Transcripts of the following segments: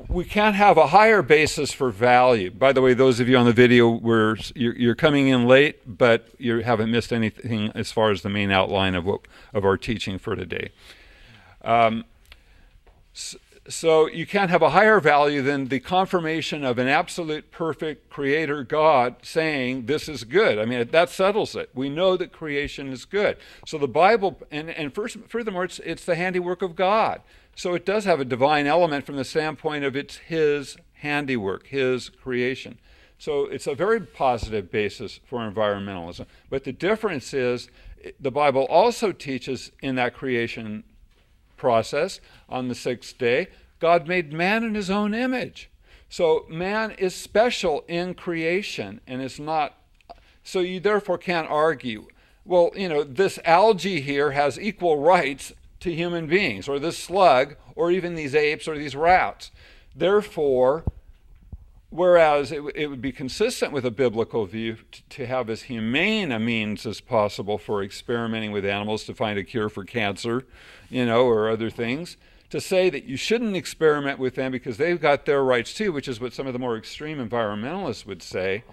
We can't have a higher basis for value. By the way, those of you on the video, you're coming in late, but you haven't missed anything as far as the main outline of our teaching for today. So you can't have a higher value than the confirmation of an absolute perfect creator God saying this is good. I mean, that settles it. We know that creation is good. So the Bible, and furthermore, it's the handiwork of God. So it does have a divine element from the standpoint of it's his handiwork, his creation. So it's a very positive basis for environmentalism. But the difference is the Bible also teaches in that creation process on the sixth day, God made man in his own image. So man is special in creation and is not, so you therefore can't argue, well, this algae here has equal rights to human beings, or this slug, or even these apes or these rats. Therefore, whereas it would be consistent with a biblical view to have as humane a means as possible for experimenting with animals to find a cure for cancer, or other things, to say that you shouldn't experiment with them because they've got their rights too, which is what some of the more extreme environmentalists would say,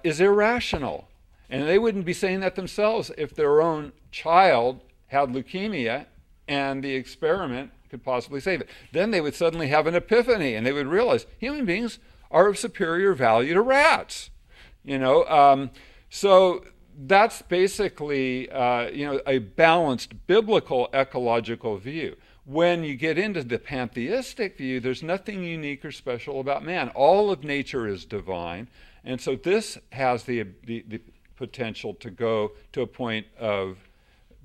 is irrational. And they wouldn't be saying that themselves if their own child had leukemia and the experiment could possibly save it. Then they would suddenly have an epiphany and they would realize human beings are of superior value to rats. So that's basically a balanced biblical ecological view. When you get into the pantheistic view, there's nothing unique or special about man. All of nature is divine, and so this has the potential to go to a point of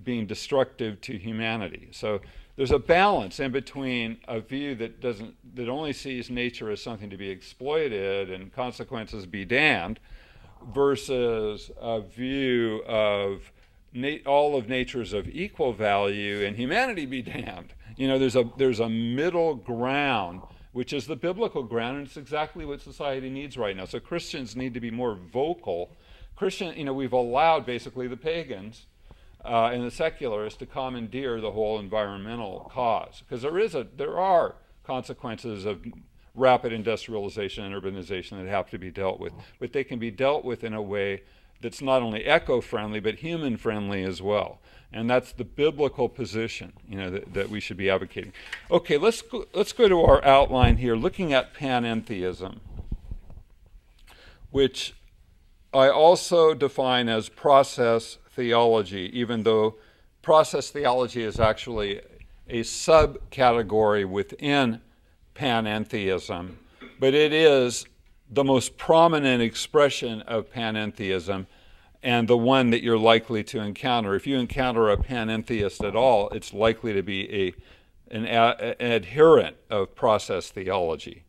being destructive to humanity. So there's a balance in between a view that only sees nature as something to be exploited and consequences be damned, versus a view of all of nature is of equal value and humanity be damned. There's a middle ground, which is the biblical ground, and it's exactly what society needs right now. So Christians need to be more vocal. We've allowed basically the pagans and the secularists to commandeer the whole environmental cause, because there are consequences of rapid industrialization and urbanization that have to be dealt with, but they can be dealt with in a way that's not only eco-friendly but human-friendly as well. And that's the biblical position, that we should be advocating. Okay, let's go to our outline here, looking at panentheism, which I also define as process theology, even though process theology is actually a subcategory within panentheism, but it is the most prominent expression of panentheism and the one that you're likely to encounter. If you encounter a panentheist at all, it's likely to be an adherent of process theology.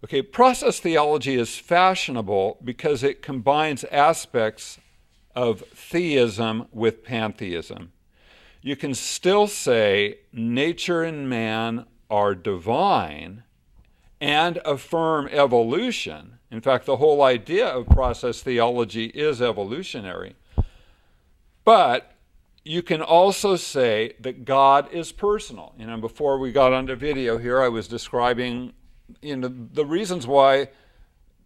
Okay, process theology is fashionable because it combines aspects of theism with pantheism. You can still say nature and man are divine and affirm evolution. In fact, the whole idea of process theology is evolutionary. But you can also say that God is personal. Before we got onto video here, I was describing the reasons why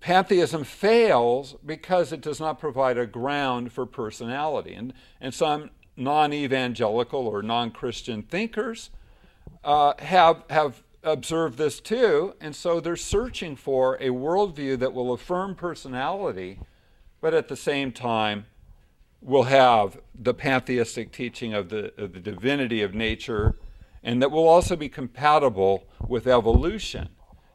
pantheism fails, because it does not provide a ground for personality. And some non-evangelical or non-Christian thinkers have observed this too, and so they're searching for a worldview that will affirm personality, but at the same time will have the pantheistic teaching of the divinity of nature, and that will also be compatible with evolution,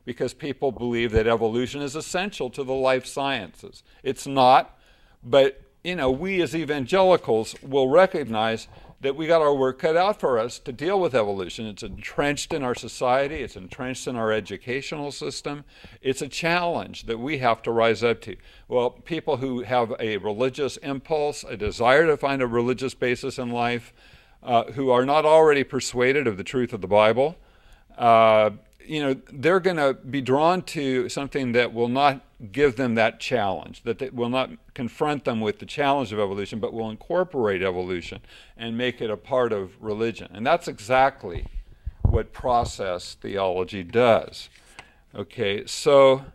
because people believe that evolution is essential to the life sciences. It's not, but we as evangelicals will recognize that we got our work cut out for us to deal with evolution. It's entrenched in our society. It's entrenched in our educational system. It's a challenge that we have to rise up to. Well, people who have a religious impulse, a desire to find a religious basis in life, who are not already persuaded of the truth of the Bible, they're going to be drawn to something that will not give them that challenge, that will not confront them with the challenge of evolution, but will incorporate evolution and make it a part of religion. And that's exactly what process theology does. Okay, so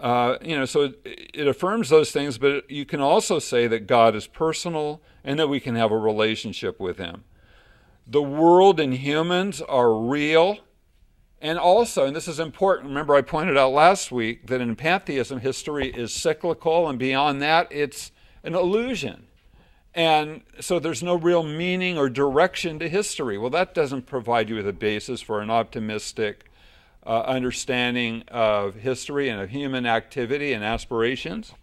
so it affirms those things, but you can also say that God is personal and that we can have a relationship with him. The world and humans are real. And also, and this is important, remember I pointed out last week that in pantheism, history is cyclical, and beyond that, it's an illusion. And so there's no real meaning or direction to history. Well, that doesn't provide you with a basis for an optimistic understanding of history and of human activity and aspirations.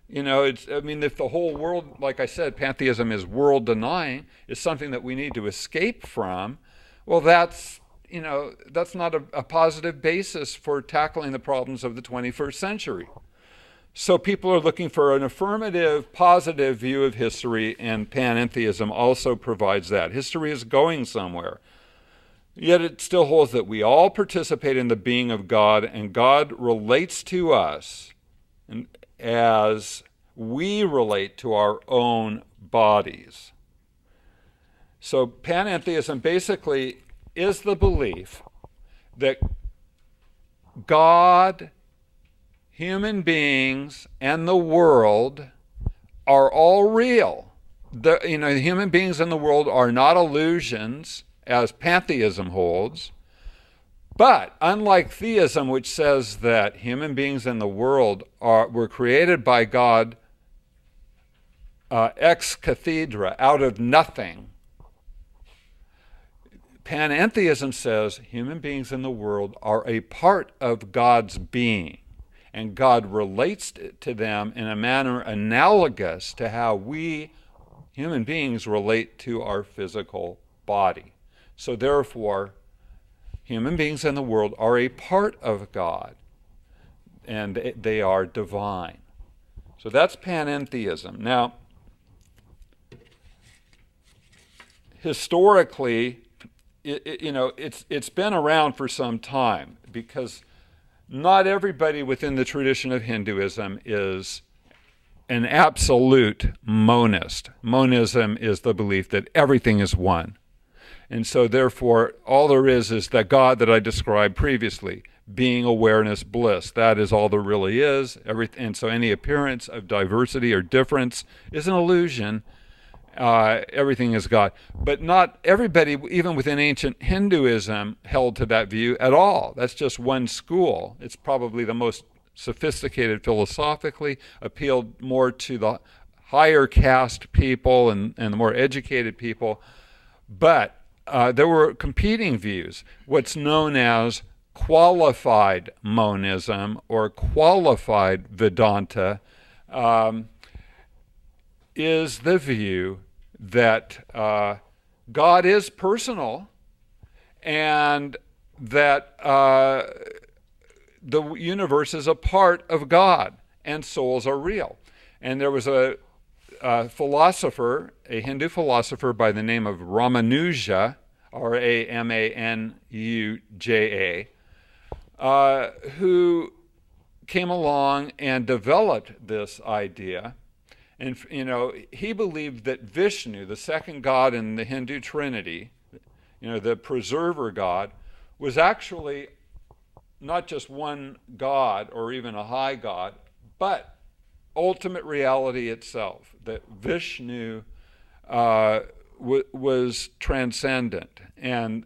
If the whole world, like I said, pantheism is world denying, is something that we need to escape from, well, that's not a positive basis for tackling the problems of the 21st century. So people are looking for an affirmative, positive view of history, and panentheism also provides that. History is going somewhere. Yet it still holds that we all participate in the being of God, and God relates to us as we relate to our own bodies. So panentheism basically is the belief that God, human beings, and the world are all real. The human beings in the world are not illusions, as pantheism holds. But unlike theism, which says that human beings in the world were created by God ex cathedra, out of nothing, panentheism says human beings in the world are a part of God's being, and God relates to them in a manner analogous to how we human beings relate to our physical body. So therefore, human beings in the world are a part of God, and they are divine. So that's panentheism. Now, historically, it's been around for some time, because not everybody within the tradition of Hinduism is an absolute monist. Monism is the belief that everything is one. And so therefore, all there is that God that I described previously, being, awareness, bliss. That is all there really is. And so any appearance of diversity or difference is an illusion. Everything is God. But not everybody, even within ancient Hinduism, held to that view at all. That's just one school. It's probably the most sophisticated philosophically, appealed more to the higher caste people and the more educated people. But there were competing views. What's known as qualified monism or qualified Vedanta is the view that God is personal and that the universe is a part of God and souls are real. And there was a philosopher, a Hindu philosopher by the name of Ramanuja, Ramanuja, who came along and developed this idea. And, he believed that Vishnu, the second god in the Hindu Trinity, the preserver god, was actually not just one god or even a high god, but ultimate reality itself, that Vishnu was transcendent and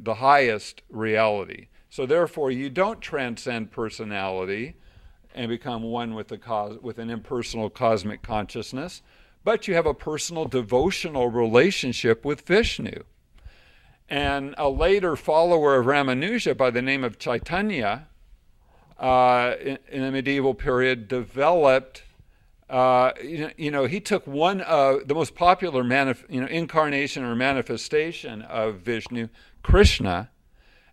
the highest reality. So therefore, you don't transcend personality and become one with an impersonal cosmic consciousness, but you have a personal devotional relationship with Vishnu. And a later follower of Ramanuja by the name of Chaitanya in the medieval period developed, he took one of the most popular incarnation or manifestation of Vishnu, Krishna,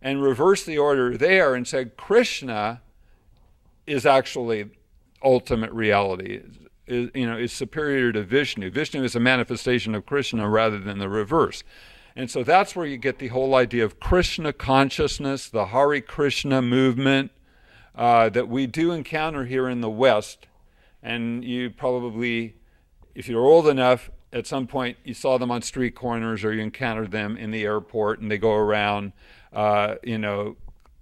and reversed the order there and said Krishna is actually ultimate reality, is superior to Vishnu. Vishnu is a manifestation of Krishna rather than the reverse. And so that's where you get the whole idea of Krishna consciousness, the Hare Krishna movement that we do encounter here in the West. And you probably, if you're old enough, at some point you saw them on street corners or you encountered them in the airport, and they go around,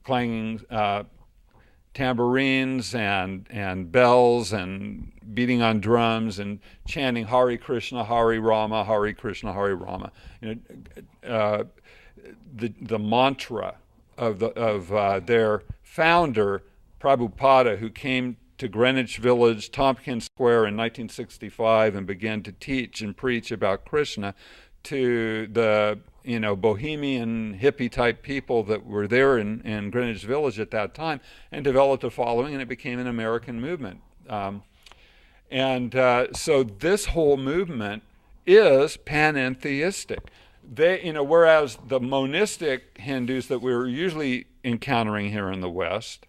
clanging tambourines and bells and beating on drums and chanting Hare Krishna, Hare Rama, Hare Krishna, Hare Rama. The mantra of their founder, Prabhupada, who came to Greenwich Village, Tompkins Square in 1965 and began to teach and preach about Krishna to the bohemian hippie type people that were there in Greenwich Village at that time, and developed a following, and it became an American movement. So this whole movement is panentheistic. Whereas the monistic Hindus that we're usually encountering here in the West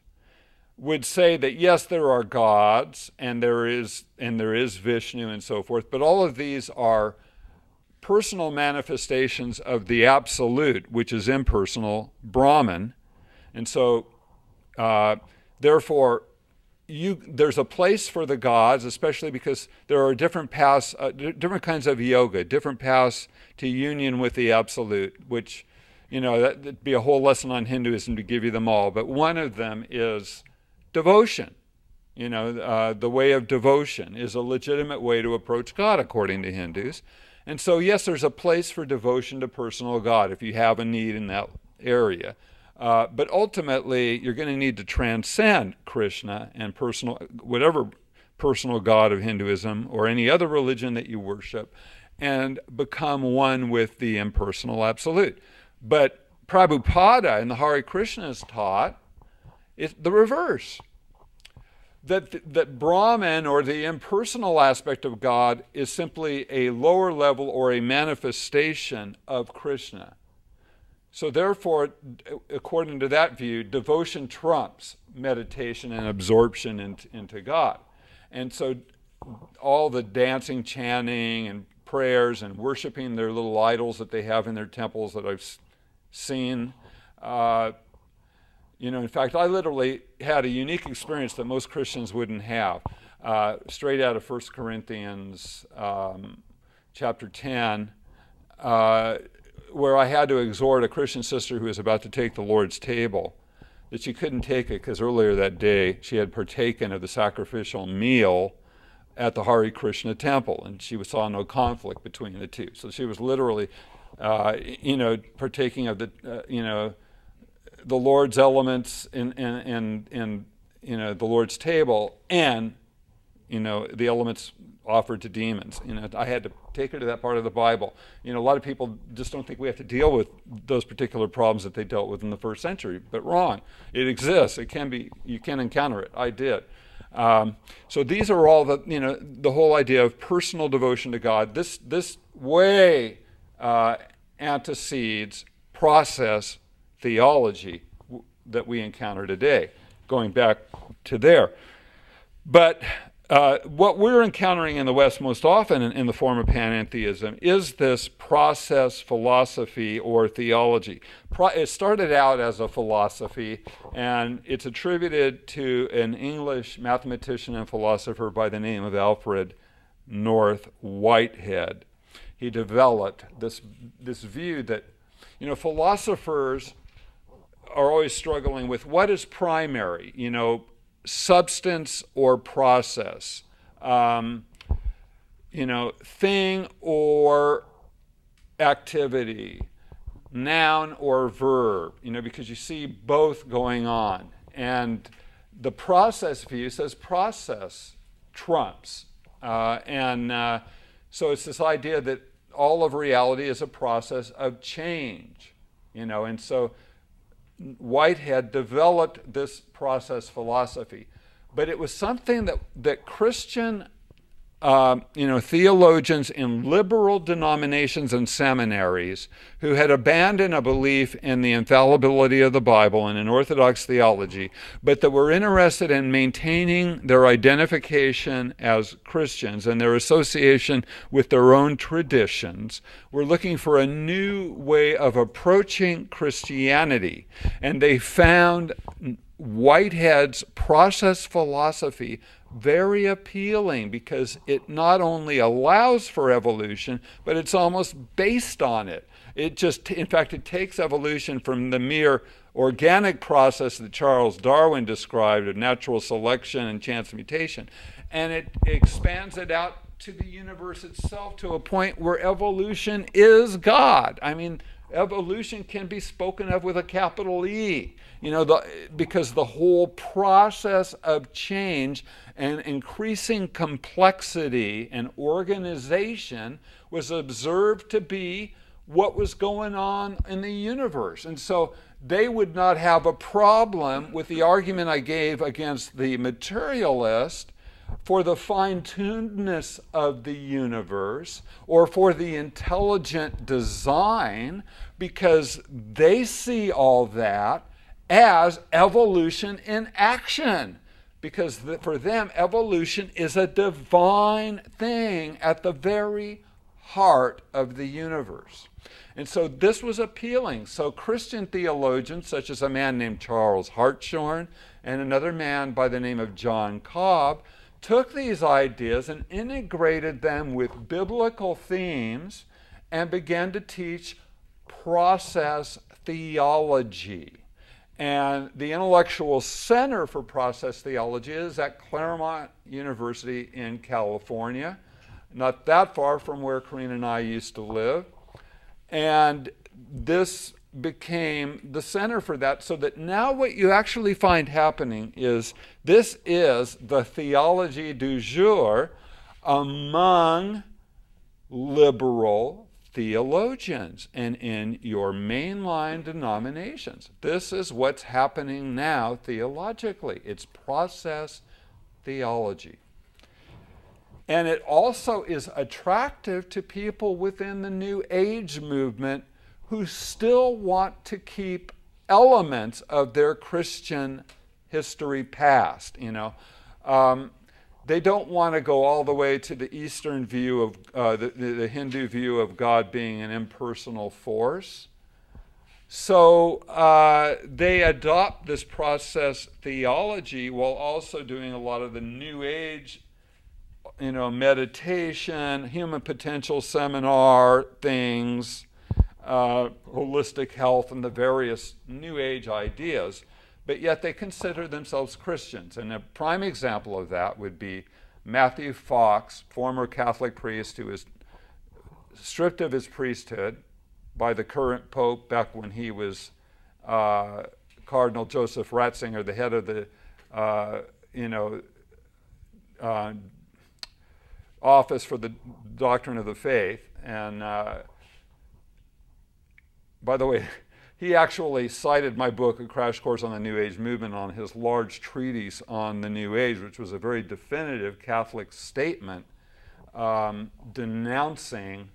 would say that yes, there are gods and there is Vishnu and so forth, but all of these are personal manifestations of the absolute, which is impersonal, Brahman. And so therefore there's a place for the gods, especially because there are different paths, different kinds of yoga, different paths to union with the absolute, which that'd be a whole lesson on Hinduism to give you them all, but one of them is devotion. The way of devotion is a legitimate way to approach God according to Hindus. And so, yes, there's a place for devotion to personal God if you have a need in that area. But ultimately, you're going to need to transcend Krishna and whatever personal God of Hinduism or any other religion that you worship, and become one with the impersonal absolute. But Prabhupada and the Hare Krishnas taught the reverse. That Brahman, or the impersonal aspect of God, is simply a lower level or a manifestation of Krishna. So therefore, according to that view, devotion trumps meditation and absorption into God. And so all the dancing, chanting, and prayers and worshiping their little idols that they have in their temples that I've seen, in fact, I literally had a unique experience that most Christians wouldn't have. Straight out of 1 Corinthians chapter 10, where I had to exhort a Christian sister who was about to take the Lord's table, that she couldn't take it because earlier that day she had partaken of the sacrificial meal at the Hare Krishna temple, and she saw no conflict between the two. So she was literally, partaking of the Lord's elements in the Lord's table, and the elements offered to demons. I had to take her to that part of the Bible. A lot of people just don't think we have to deal with those particular problems that they dealt with in the first century, but wrong. It exists. It can be. You can encounter it. I did. So these are all the whole idea of personal devotion to God. This way antecedes process theology that we encounter today, going back to there. But what we're encountering in the West most often in the form of panentheism is this process philosophy or theology. It started out as a philosophy, and it's attributed to an English mathematician and philosopher by the name of Alfred North Whitehead. He developed this view that philosophers are always struggling with what is primary, substance or process, thing or activity, noun or verb, because you see both going on. And the process view says process trumps. So it's this idea that all of reality is a process of change, and so Whitehead developed this process philosophy. But it was something that Christian theologians in liberal denominations and seminaries who had abandoned a belief in the infallibility of the Bible and in Orthodox theology, but that were interested in maintaining their identification as Christians and their association with their own traditions, were looking for a new way of approaching Christianity. And they found Whitehead's process philosophy very appealing because it not only allows for evolution, but it's almost based on it. In fact, it takes evolution from the mere organic process that Charles Darwin described of natural selection and chance mutation, and it expands it out to the universe itself to a point where evolution is God. I mean, evolution can be spoken of with a capital E, because the whole process of change and increasing complexity and organization was observed to be what was going on in the universe. And so they would not have a problem with the argument I gave against the materialist for the fine-tunedness of the universe or for the intelligent design, because they see all that as evolution in action. Because for them, evolution is a divine thing at the very heart of the universe. And so this was appealing. So Christian theologians, such as a man named Charles Hartshorne and another man by the name of John Cobb, took these ideas and integrated them with biblical themes and began to teach process theology. And the intellectual center for process theology is at Claremont University in California, not that far from where Karina and I used to live. And this became the center for that, so that now what you actually find happening is this is the theology du jour among liberal theologians and in your mainline denominations. This is what's happening now theologically. It's process theology. And it also is attractive to people within the New Age movement who still want to keep elements of their Christian history past. They don't want to go all the way to the Eastern view of the Hindu view of God being an impersonal force. So they adopt this process theology while also doing a lot of the New Age, meditation, human potential seminar things, holistic health, and the various New Age ideas. But yet they consider themselves Christians. And a prime example of that would be Matthew Fox, former Catholic priest who was stripped of his priesthood by the current pope back when he was Cardinal Joseph Ratzinger, the head of the Office for the Doctrine of the Faith. And by the way, he actually cited my book, A Crash Course on the New Age Movement, on his large treatise on the New Age, which was a very definitive Catholic statement denouncing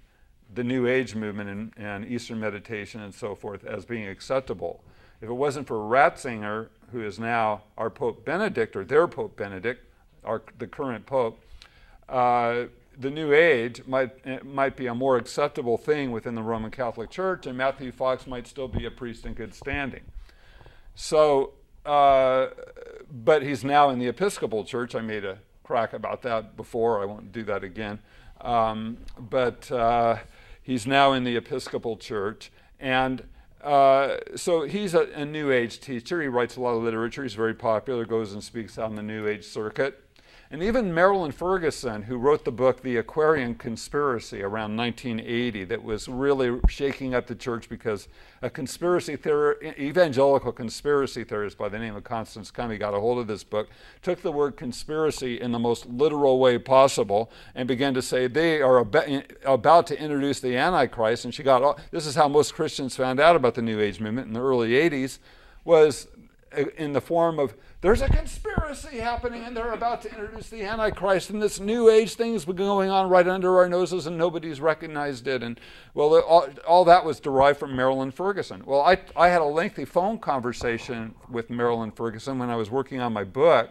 the New Age movement and Eastern meditation and so forth as being acceptable. If it wasn't for Ratzinger, who is now our Pope Benedict, or their Pope Benedict, the current Pope, the New Age might be a more acceptable thing within the Roman Catholic Church, and Matthew Fox might still be a priest in good standing. So, but he's now in the Episcopal Church. I made a crack about that before. I won't do that again. But he's now in the Episcopal Church, and so he's a New Age teacher. He writes a lot of literature. He's very popular, goes and speaks on the New Age circuit. And even Marilyn Ferguson, who wrote the book The Aquarian Conspiracy around 1980, that was really shaking up the church because a evangelical conspiracy theorist by the name of Constance Cummey got a hold of this book, took the word conspiracy in the most literal way possible, and began to say they are about to introduce the Antichrist. And she got this is how most Christians found out about the New Age movement in the early 80s, was in the form of, there's a conspiracy happening and they're about to introduce the Antichrist, and this New Age thing's been going on right under our noses and nobody's recognized it. And well, all that was derived from Marilyn Ferguson. Well, I had a lengthy phone conversation with Marilyn Ferguson when I was working on my book,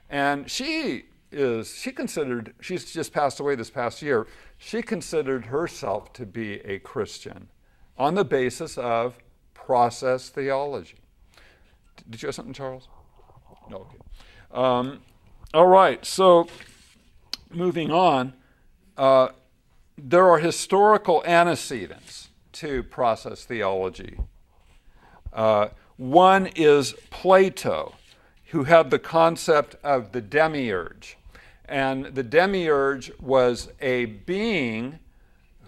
and she's just passed away this past year. She considered herself to be a Christian on the basis of process theology. Did you have something, Charles? Okay. All right, so moving on, there are historical antecedents to process theology. One is Plato, who had the concept of the demiurge. And the demiurge was a being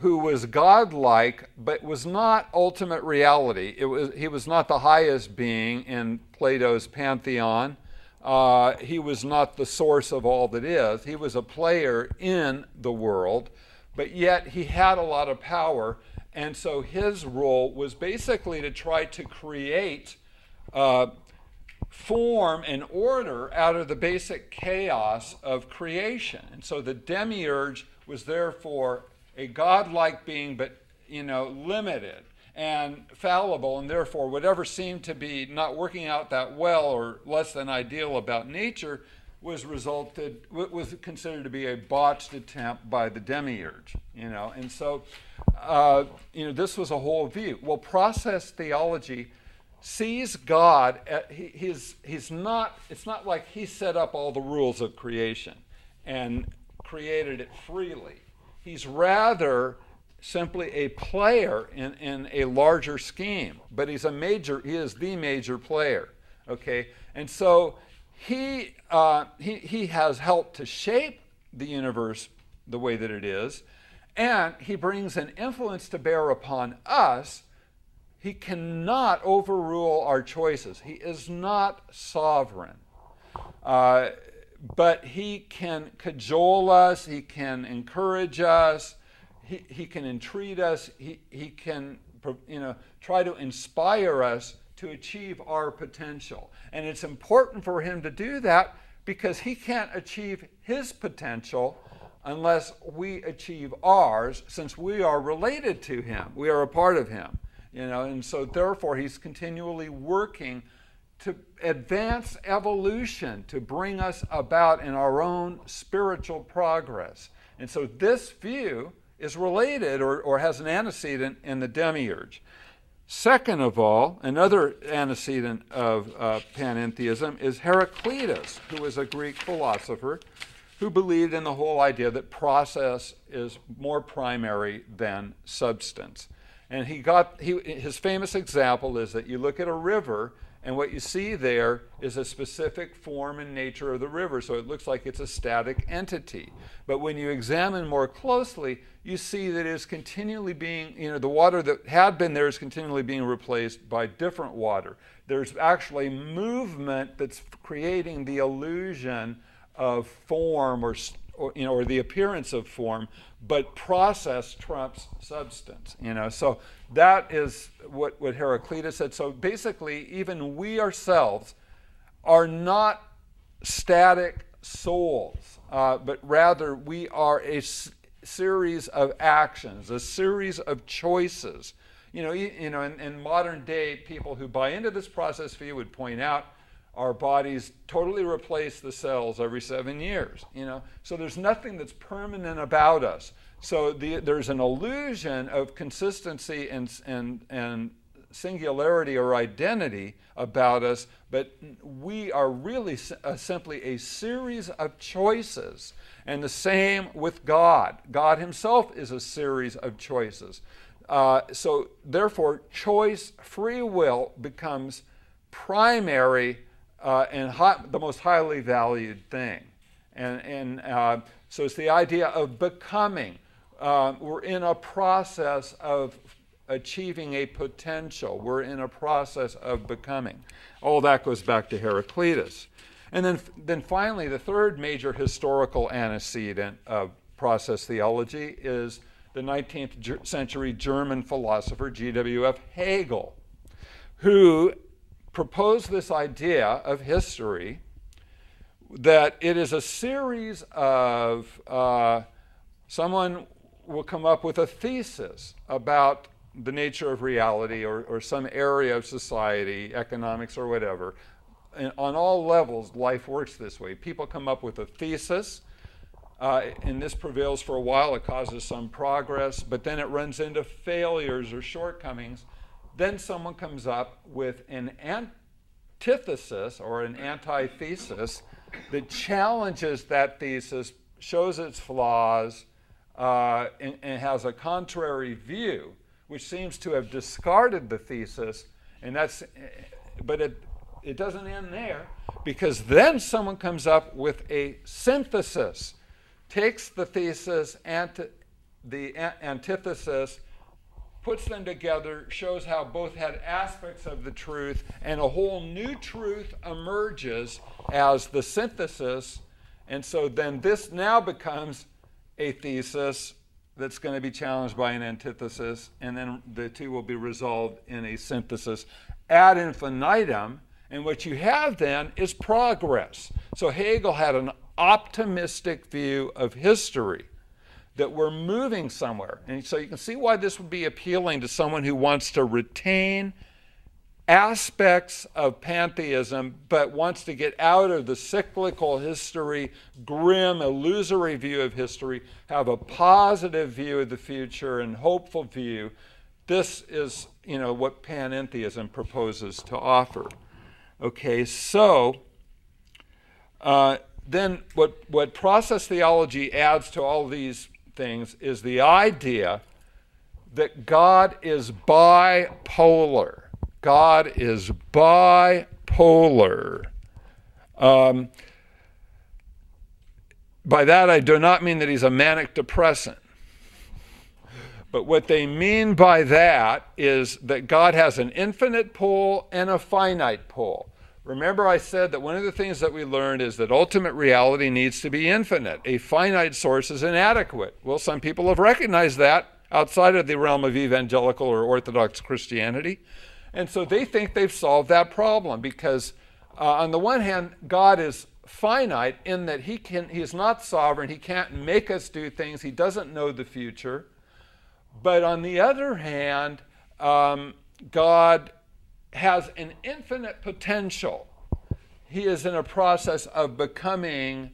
who was godlike, but was not ultimate reality. He was not the highest being in Plato's pantheon. He was not the source of all that is. He was a player in the world, but yet he had a lot of power. And so his role was basically to try to create form and order out of the basic chaos of creation. And so the demiurge was therefore a godlike being, but limited and fallible, and therefore whatever seemed to be not working out that well or less than ideal about nature was considered to be a botched attempt by the demiurge. And so this was a whole view. Well, process theology sees God. It's not like he set up all the rules of creation and created it freely. He's rather simply a player in a larger scheme, but he is the major player. Okay, and so he has helped to shape the universe the way that it is, and he brings an influence to bear upon us. He cannot overrule our choices. He is not sovereign. But he can cajole us, he can encourage us, he can entreat us, he can try to inspire us to achieve our potential. And it's important for him to do that because he can't achieve his potential unless we achieve ours, since we are related to him. We are a part of him. And so therefore he's continually working to advance evolution, to bring us about in our own spiritual progress. And so this view is related or has an antecedent in the demiurge. Second of all, another antecedent of panentheism is Heraclitus, who was a Greek philosopher who believed in the whole idea that process is more primary than substance. And his famous example is that you look at a river, and what you see there is a specific form and nature of the river, so it looks like it's a static entity. But when you examine more closely, you see that it is continually being, the water that had been there is continually being replaced by different water. There's actually movement that's creating the illusion of form or the appearance of form, but process trumps substance. So that is what Heraclitus said. So basically, even we ourselves are not static souls, but rather we are a series of actions, a series of choices. In modern day, people who buy into this process view would point out our bodies totally replace the cells every 7 years. So there's nothing that's permanent about us. So there's an illusion of consistency and singularity or identity about us, but we are really simply a series of choices. And the same with God. God himself is a series of choices. So therefore, choice, free will becomes primary and the most highly valued thing. And so it's the idea of becoming. We're in a process of achieving a potential. We're in a process of becoming. All that goes back to Heraclitus. And then finally, the third major historical antecedent of process theology is the 19th century German philosopher G.W.F. Hegel, who proposed this idea of history that it is a series of someone will come up with a thesis about the nature of reality or some area of society, economics or whatever. And on all levels, life works this way. People come up with a thesis, and this prevails for a while. It causes some progress, but then it runs into failures or shortcomings. Then someone comes up with an antithesis or an antithesis that challenges that thesis, shows its flaws, and has a contrary view, which seems to have discarded the thesis, but it doesn't end there, because then someone comes up with a synthesis, takes the thesis and the antithesis, puts them together, shows how both had aspects of the truth, and a whole new truth emerges as the synthesis. And so then this now becomes a thesis that's going to be challenged by an antithesis, and then the two will be resolved in a synthesis ad infinitum. And what you have then is progress. So Hegel had an optimistic view of history, that we're moving somewhere. And so you can see why this would be appealing to someone who wants to retain aspects of pantheism, but wants to get out of the cyclical history, grim, illusory view of history, have a positive view of the future and hopeful view. This is, what panentheism proposes to offer. Okay, so then what process theology adds to all these things is the idea that God is bipolar. God is bipolar. By that, I do not mean that he's a manic depressant. But what they mean by that is that God has an infinite pole and a finite pole. Remember, I said that one of the things that we learned is that ultimate reality needs to be infinite. A finite source is inadequate. Well, some people have recognized that outside of the realm of evangelical or Orthodox Christianity. And so they think they've solved that problem because, on the one hand, God is finite in that he's not sovereign. He can't make us do things. He doesn't know the future. But on the other hand, God has an infinite potential. He is in a process of becoming,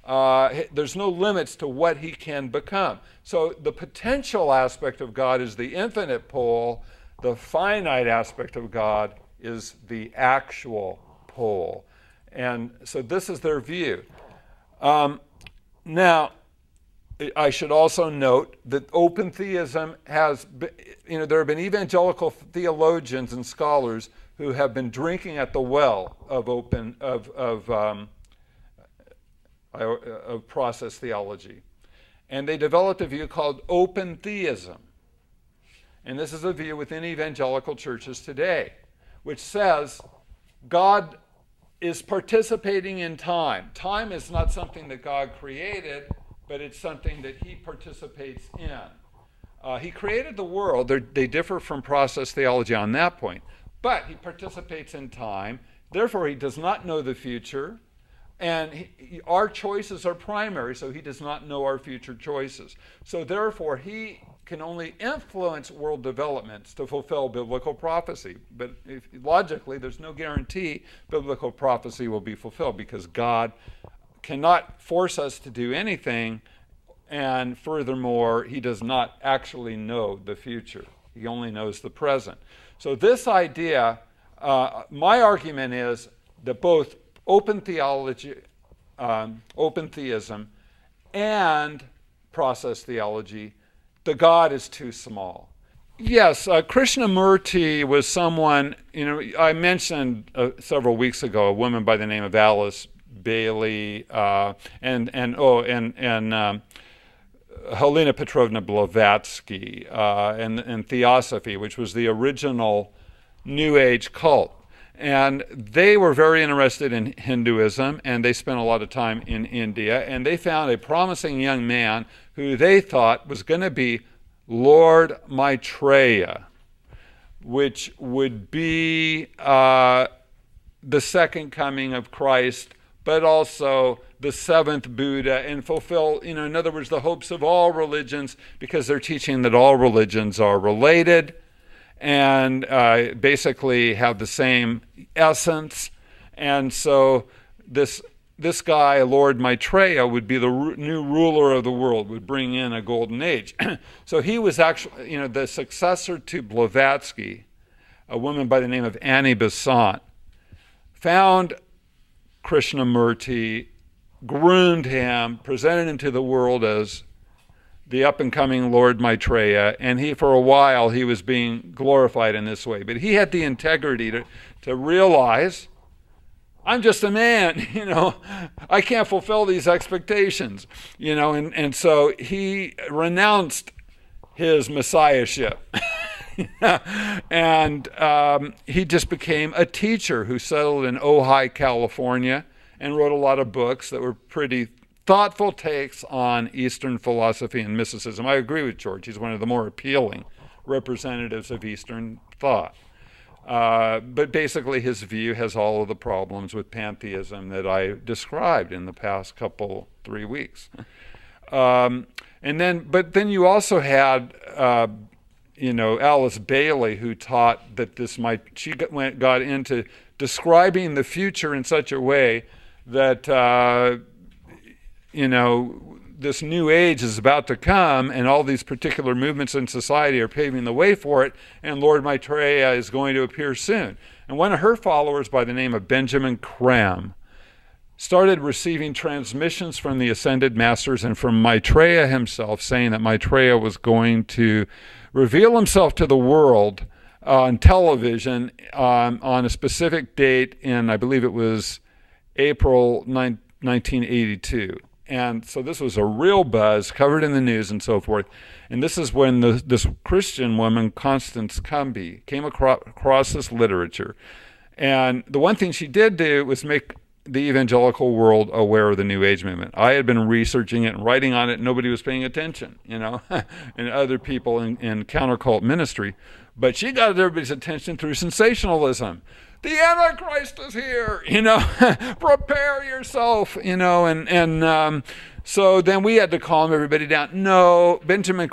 there's no limits to what he can become. So the potential aspect of God is the infinite pole. The finite aspect of God is the actual pole. And so this is their view. Now, I should also note that open theism has, there have been evangelical theologians and scholars who have been drinking at the well of process theology, and they developed a view called open theism, and this is a view within evangelical churches today, which says God is participating in time. Time is not something that God created, but it's something that he participates in. He created the world. They differ from process theology on that point. But he participates in time. Therefore, he does not know the future. And our choices are primary, so he does not know our future choices. So therefore, he can only influence world developments to fulfill biblical prophecy. But logically, there's no guarantee biblical prophecy will be fulfilled because God cannot force us to do anything, and furthermore, he does not actually know the future. He only knows the present. So this idea, my argument is that both open theology, open theism, and process theology, the God is too small. Yes, Krishnamurti was someone, I mentioned several weeks ago a woman by the name of Alice Bailey, and Helena Petrovna Blavatsky, and Theosophy, which was the original New Age cult. And they were very interested in Hinduism, and they spent a lot of time in India, and they found a promising young man who they thought was going to be Lord Maitreya, which would be the second coming of Christ, but also the seventh Buddha, and fulfill, in other words, the hopes of all religions, because they're teaching that all religions are related and basically have the same essence. And so this guy, Lord Maitreya, would be the new ruler of the world, would bring in a golden age. So he was actually, the successor to Blavatsky, a woman by the name of Annie Besant, found Krishnamurti, groomed him, presented him to the world as the up-and-coming Lord Maitreya, and for a while he was being glorified in this way. But he had the integrity to realize, I'm just a man, I can't fulfill these expectations, and so he renounced his messiahship. And he just became a teacher who settled in Ojai, California, and wrote a lot of books that were pretty thoughtful takes on Eastern philosophy and mysticism. I agree with George. He's one of the more appealing representatives of Eastern thought. But basically his view has all of the problems with pantheism that I described in the past 3 weeks. But then you also had, Alice Bailey, who taught that she got into describing the future in such a way that, this new age is about to come, and all these particular movements in society are paving the way for it, and Lord Maitreya is going to appear soon. And one of her followers, by the name of Benjamin Creme, started receiving transmissions from the Ascended Masters and from Maitreya himself, saying that Maitreya was going to reveal himself to the world on television on a specific date in, I believe it was April 1982. And so this was a real buzz, covered in the news and so forth. And this is when this Christian woman, Constance Cumby, came across this literature. And the one thing she did do was make the evangelical world aware of the New Age movement. I had been researching it and writing on it, and nobody was paying attention, and other people in countercult ministry. But she got everybody's attention through sensationalism. The Antichrist is here, prepare yourself, so then we had to calm everybody down. No, Benjamin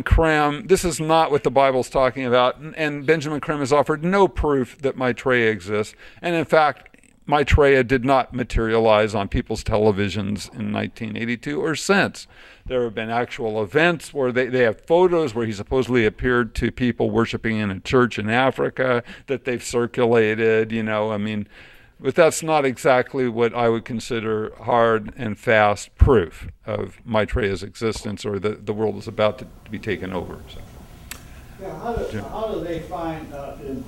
Creme, this is not what the Bible's talking about, and Benjamin Creme has offered no proof that Maitreya exists, and in fact, Maitreya did not materialize on people's televisions in 1982 or since. There have been actual events where they have photos where he supposedly appeared to people worshiping in a church in Africa that they've circulated, but that's not exactly what I would consider hard and fast proof of Maitreya's existence or that the world is about to be taken over. So. Yeah, how do they find, in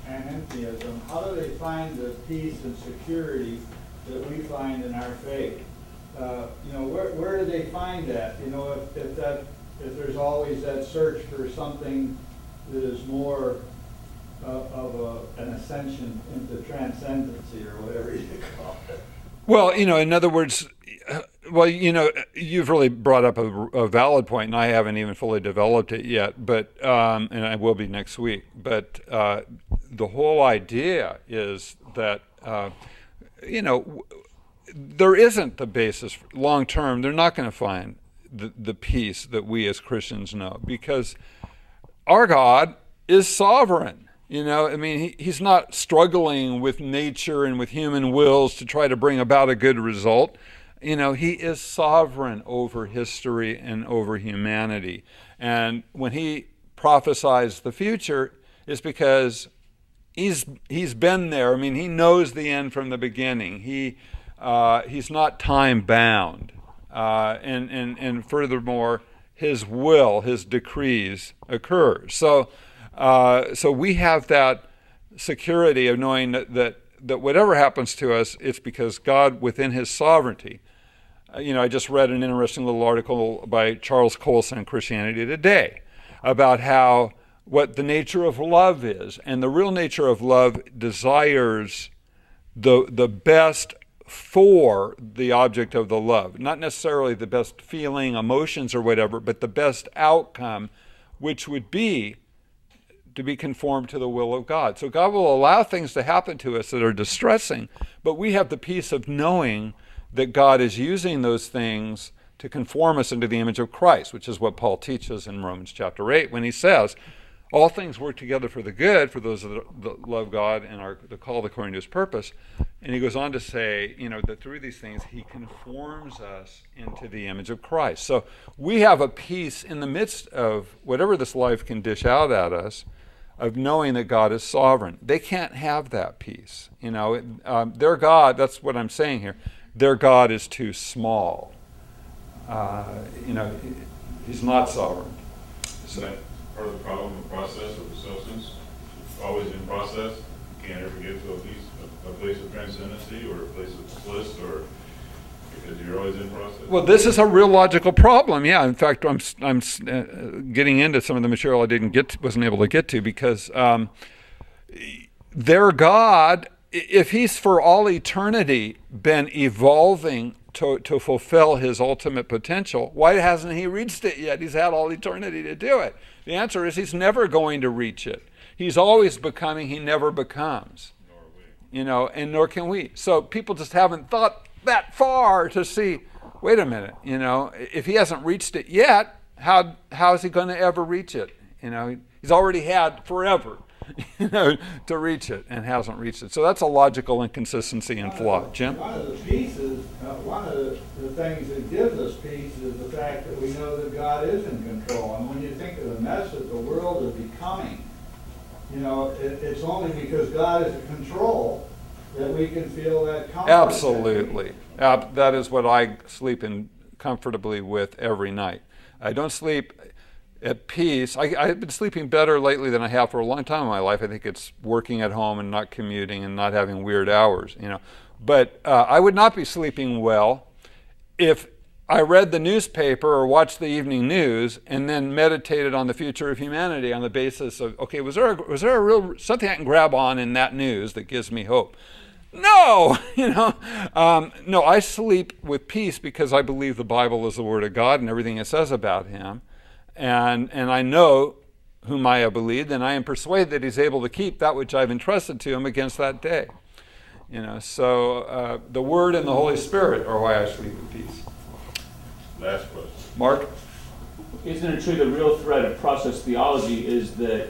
panentheism, how do they find the peace and security that we find in our faith? Where do they find that? If there's always that search for something that is more of an ascension into transcendency or whatever you call it. Well, in other words, you've really brought up a valid point, and I haven't even fully developed it yet, but and I will be next week. But the whole idea is that, there isn't the basis long term. They're not going to find the peace that we as Christians know, because our God is sovereign. He's not struggling with nature and with human wills to try to bring about a good result. He is sovereign over history and over humanity. And when he prophesies the future, it's because he's been there. He knows the end from the beginning. He's not time bound. And furthermore, his will, his decrees occur. So we have that security of knowing that whatever happens to us, it's because God, within his sovereignty. I just read an interesting little article by Charles Colson in Christianity Today about what the nature of love is. And the real nature of love desires the best for the object of the love. Not necessarily the best feeling, emotions, or whatever, but the best outcome, which would be to be conformed to the will of God. So God will allow things to happen to us that are distressing, but we have the peace of knowing that God is using those things to conform us into the image of Christ, which is what Paul teaches in Romans chapter 8 when he says, all things work together for the good for those that love God and are called according to his purpose. And he goes on to say, that through these things he conforms us into the image of Christ. So we have a peace in the midst of whatever this life can dish out at us, of knowing that God is sovereign. They can't have that peace. Their God, that's what I'm saying here, their God is too small. He's not sovereign. Isn't that part of the problem, the process of the substance? It's always in process. You can't ever get to a place of transcendency or a place of bliss, or because you're always in process. Well, this is a real logical problem. Yeah, in fact, I'm getting into some of the material I wasn't able to get to, because their God, if he's for all eternity been evolving to fulfill his ultimate potential, why hasn't he reached it yet? He's had all eternity to do it. The answer is he's never going to reach it. He's always becoming, he never becomes. Nor we. And nor can we. So people just haven't thought that far to see, wait a minute, if he hasn't reached it yet, how is he going to ever reach it? He's already had forever, to reach it, and hasn't reached it. So that's a logical inconsistency and flaw. Jim? One of the pieces, one of the things that gives us peace is the fact that we know that God is in control. And when you think of the mess that the world is becoming, it's only because God is in control that we can feel that comfort. Absolutely. That is what I sleep in comfortably with every night. I don't sleep at peace. I've been sleeping better lately than I have for a long time in my life. I think it's working at home and not commuting and not having weird hours, But I would not be sleeping well if I read the newspaper or watched the evening news and then meditated on the future of humanity on the basis of, okay, was there a real something I can grab on in that news that gives me hope? No, no, I sleep with peace because I believe the Bible is the Word of God and everything it says about him. And I know whom I have believed, and I am persuaded that he's able to keep that which I've entrusted to him against that day. So the Word and the Holy Spirit are why I sleep in peace. Last question. Mark? Isn't it true the real threat of process theology is that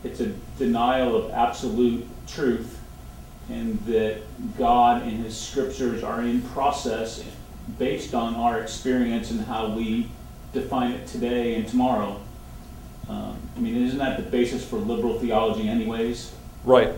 it's a denial of absolute truth, and that God and his scriptures are in process based on our experience and how we define it today and tomorrow? Isn't that the basis for liberal theology anyways? Right.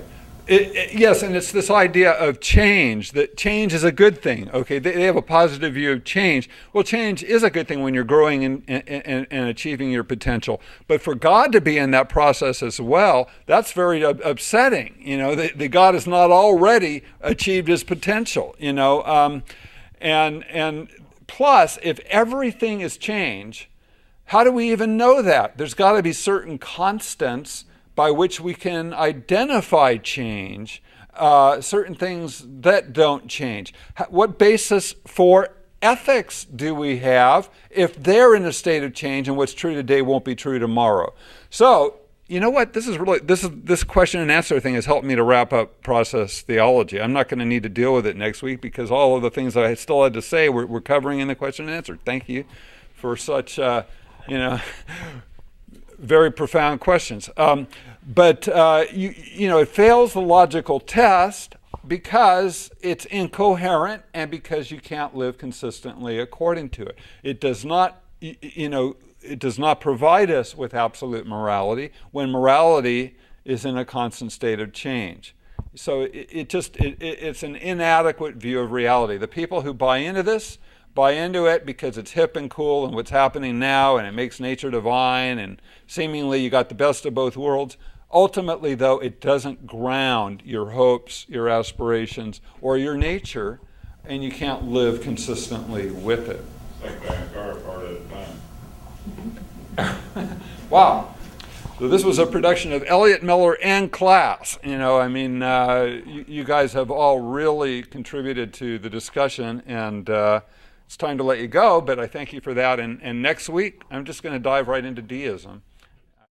Yes, and it's this idea of change, that change is a good thing. Okay, they have a positive view of change. Well, change is a good thing when you're growing and achieving your potential. But for God to be in that process as well, that's very upsetting. The God has not already achieved his potential. And plus, if everything is change, how do we even know that? There's got to be certain constants by which we can identify change, certain things that don't change. What basis for ethics do we have if they're in a state of change and what's true today won't be true tomorrow? So, you know what? This question and answer thing has helped me to wrap up process theology. I'm not going to need to deal with it next week because all of the things that I still had to say we're covering in the question and answer. Thank you for such, very profound questions. But it fails the logical test because it's incoherent and because you can't live consistently according to it. It does not, it does not provide us with absolute morality when morality is in a constant state of change. So it's an inadequate view of reality. The people who buy into it because it's hip and cool and what's happening now and it makes nature divine and seemingly you got the best of both worlds. Ultimately, though, it doesn't ground your hopes, your aspirations, or your nature, and you can't live consistently with it. It's like buying a car part at a time. Wow. So this was a production of Elliot, Miller, and class. You guys have all really contributed to the discussion, and it's time to let you go, but I thank you for that. And next week, I'm just going to dive right into deism.